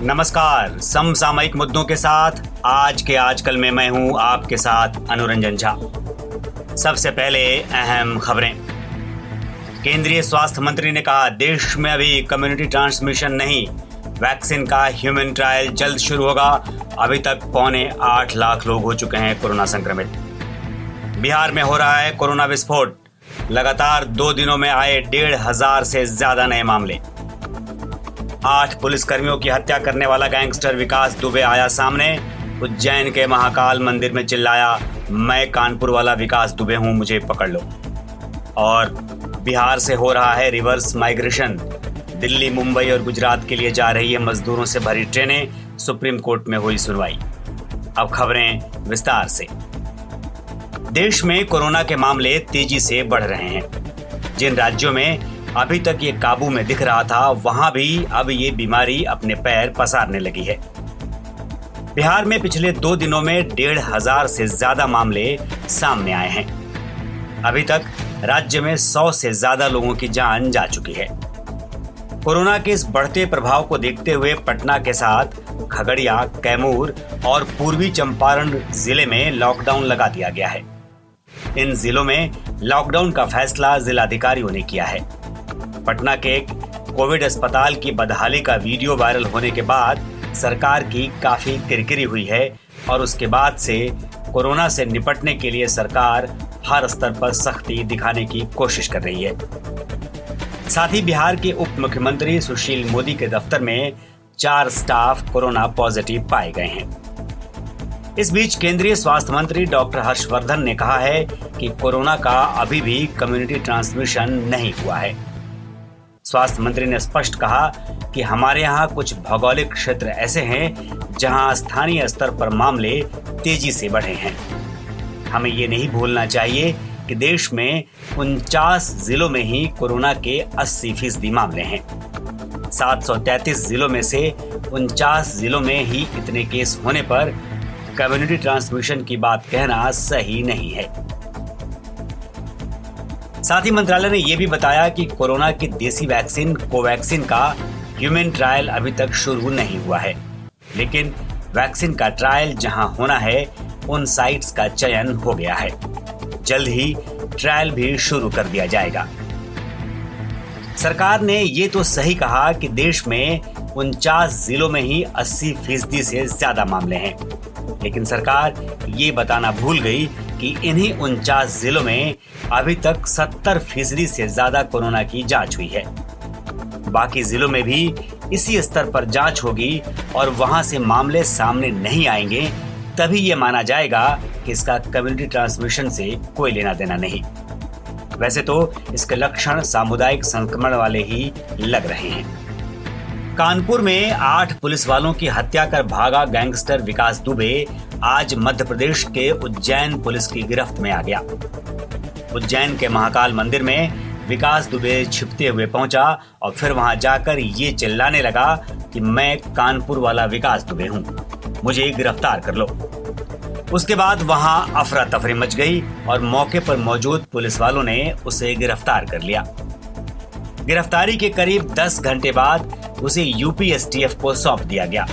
नमस्कार। समसामयिक मुद्दों के साथ आज के आजकल में मैं हूं आपके साथ अनुरंजन झा। सबसे पहले अहम खबरें। केंद्रीय स्वास्थ्य मंत्री ने कहा, देश में अभी कम्युनिटी ट्रांसमिशन नहीं, वैक्सीन का ह्यूमन ट्रायल जल्द शुरू होगा। अभी तक 8.25 लाख लोग हो चुके हैं कोरोना संक्रमित। बिहार में हो रहा है कोरोना विस्फोट। लगातार 2 दिनों में आए 1,500 से ज्यादा नए मामले। 8 पुलिसकर्मियों की हत्या करने वाला गैंगस्टर विकास दुबे आया सामने। उज्जैन के महाकाल मंदिर में चिल्लाया, मैं कानपुर वाला विकास दुबे हूं, मुझे पकड़ लो। और बिहार से हो रहा है रिवर्स माइग्रेशन। दिल्ली, मुंबई और गुजरात के लिए जा रही है मजदूरों से भरी ट्रेनें। सुप्रीम कोर्ट में हुई सुनवाई। अब खबरें विस्तार से। देश में कोरोना के मामले तेजी से बढ़ रहे हैं। जिन राज्यों में अभी तक ये काबू में दिख रहा था, वहां भी अब ये बीमारी अपने पैर पसारने लगी है। बिहार में पिछले 2 दिनों में 1,500 से ज्यादा मामले सामने आए हैं। अभी तक राज्य में 100 से ज्यादा लोगों की जान जा चुकी है। कोरोना के इस बढ़ते प्रभाव को देखते हुए पटना के साथ खगड़िया, कैमूर और पूर्वी चंपारण जिले में लॉकडाउन लगा दिया गया है। इन जिलों में लॉकडाउन का फैसला जिलाधिकारियों ने किया है। पटना के एक कोविड अस्पताल की बदहाली का वीडियो वायरल होने के बाद सरकार की काफी किरकिरी हुई है और उसके बाद से कोरोना से निपटने के लिए सरकार हर स्तर पर सख्ती दिखाने की कोशिश कर रही है। साथ ही बिहार के उप मुख्यमंत्री सुशील मोदी के दफ्तर में 4 स्टाफ कोरोना पॉजिटिव पाए गए हैं। इस बीच केंद्रीय स्वास्थ्य मंत्री डॉक्टर हर्षवर्धन ने कहा है कि कोरोना का अभी भी कम्युनिटी ट्रांसमिशन नहीं हुआ है। स्वास्थ्य मंत्री ने स्पष्ट कहा कि हमारे यहाँ कुछ भौगोलिक क्षेत्र ऐसे हैं जहाँ स्थानीय स्तर पर मामले तेजी से बढ़े हैं। हमें ये नहीं भूलना चाहिए कि देश में 49 जिलों में ही कोरोना के 80% मामले हैं। 733 जिलों में से 49 जिलों में ही इतने केस होने पर कम्युनिटी ट्रांसमिशन की बात कहना सही नहीं है। साथ ही मंत्रालय ने यह भी बताया कि कोरोना की देसी वैक्सीन कोवैक्सीन का ह्यूमन ट्रायल अभी तक शुरू नहीं हुआ है, लेकिन वैक्सीन का ट्रायल जहां होना है उन साइट्स का चयन हो गया है। जल्द ही ट्रायल भी शुरू कर दिया जाएगा। सरकार ने ये तो सही कहा कि देश में 49 जिलों में ही 80% से ज्यादा मामले हैं, लेकिन सरकार ये बताना भूल गई कि इन्हीं 49 जिलों में अभी तक 70% से ज्यादा कोरोना की जांच हुई है। बाकी जिलों में भी इसी स्तर पर जांच होगी और वहां से मामले सामने नहीं आएंगे, तभी ये माना जाएगा कि इसका कम्युनिटी ट्रांसमिशन से कोई लेना देना नहीं। वैसे तो इसके लक्षण सामुदायिक संक्रमण वाले ही लग रहे हैं। कानपुर में 8 पुलिस वालों की हत्या कर भागा गैंगस्टर विकास दुबे आज मध्य प्रदेश के उज्जैन पुलिस की गिरफ्त में आ गया। उज्जैन के महाकाल मंदिर में विकास दुबे छिपते हुए पहुंचा और फिर वहां जाकर ये चिल्लाने लगा कि मैं कानपुर वाला विकास दुबे हूं, मुझे गिरफ्तार कर लो। उसके बाद वहां अफरा तफरी मच गई और मौके पर मौजूद पुलिस वालों ने उसे गिरफ्तार कर लिया। गिरफ्तारी के करीब 10 घंटे बाद उसे यूपी एसटीएफ को सौंप दिया गया।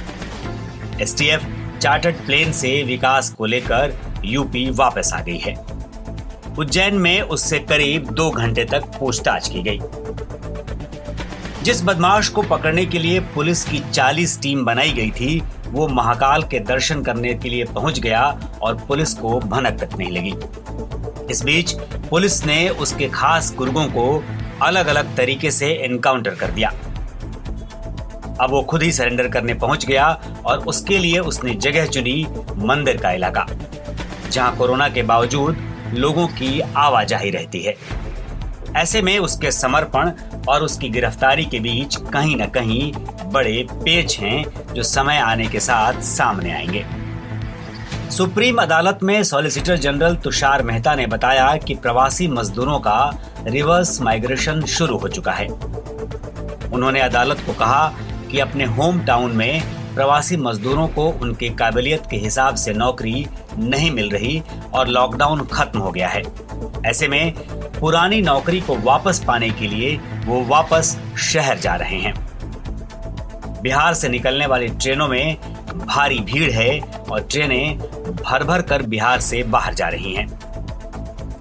एसटीएफ चार्टर्ड प्लेन से विकास को लेकर यूपी वापस आ गई है। उज्जैन में उससे करीब 2 घंटे तक पूछताछ की गई। जिस बदमाश को पकड़ने के लिए पुलिस की 40 टीम बनाई गई थी, वो महाकाल के दर्शन करने के लिए पहुंच गया और पुलिस को भनक तक नहीं लगी। इस बीच पुलिस ने उसके खास गुर्गों को अलग अलग तरीके से एनकाउंटर कर दिया। अब वो खुद ही सरेंडर करने पहुंच गया और उसके लिए उसने जगह चुनी मंदिर का इलाका, जहां कोरोना के बावजूद लोगों की आवाजाही रहती है। ऐसे में उसके समर्पण और उसकी गिरफ्तारी के बीच कहीं न कहीं बड़े पेच हैं जो समय आने के साथ सामने आएंगे। सुप्रीम अदालत में सॉलिसिटर जनरल तुषार मेहता ने बताया कि प्रवासी मजदूरों का रिवर्स माइग्रेशन शुरू हो चुका है। उन्होंने अदालत को कहा कि अपने होम टाउन में प्रवासी मजदूरों को उनके काबिलियत के हिसाब से नौकरी नहीं मिल रही और लॉकडाउन खत्म हो गया है। ऐसे में पुरानी नौकरी को वापस पाने के लिए वो वापस शहर जा रहे हैं। बिहार से निकलने वाली ट्रेनों में भारी भीड़ है और ट्रेनें भर भर कर बिहार से बाहर जा रही हैं।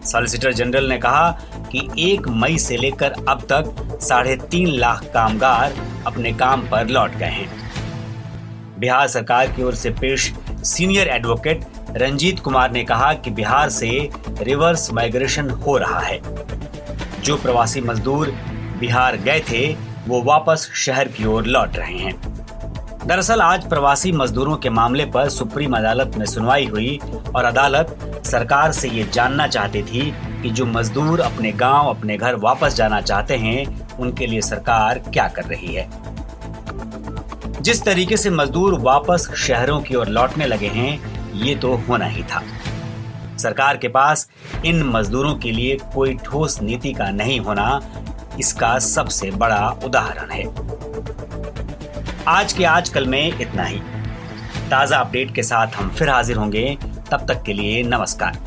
सॉलिसिटर जनरल ने कहा कि 1 मई से लेकर अब तक 3.5 लाख कामगार अपने काम पर लौट गए हैं। बिहार सरकार की ओर से पेश सीनियर एडवोकेट रंजीत कुमार ने कहा कि बिहार से रिवर्स माइग्रेशन हो रहा है। जो प्रवासी मजदूर बिहार गए थे वो वापस शहर की ओर लौट रहे हैं। दरअसल आज प्रवासी मजदूरों के मामले पर सुप्रीम अदालत में सुनवाई हुई और अदालत सरकार से ये जानना चाहती थी कि जो मजदूर अपने गांव अपने घर वापस जाना चाहते हैं उनके लिए सरकार क्या कर रही है। जिस तरीके से मजदूर वापस शहरों की ओर लौटने लगे हैं ये तो होना ही था। सरकार के पास इन मजदूरों के लिए कोई ठोस नीति का नहीं होना इसका सबसे बड़ा उदाहरण है। आज के आजकल में इतना ही। ताजा अपडेट के साथ हम फिर हाजिर होंगे। तब तक के लिए नमस्कार।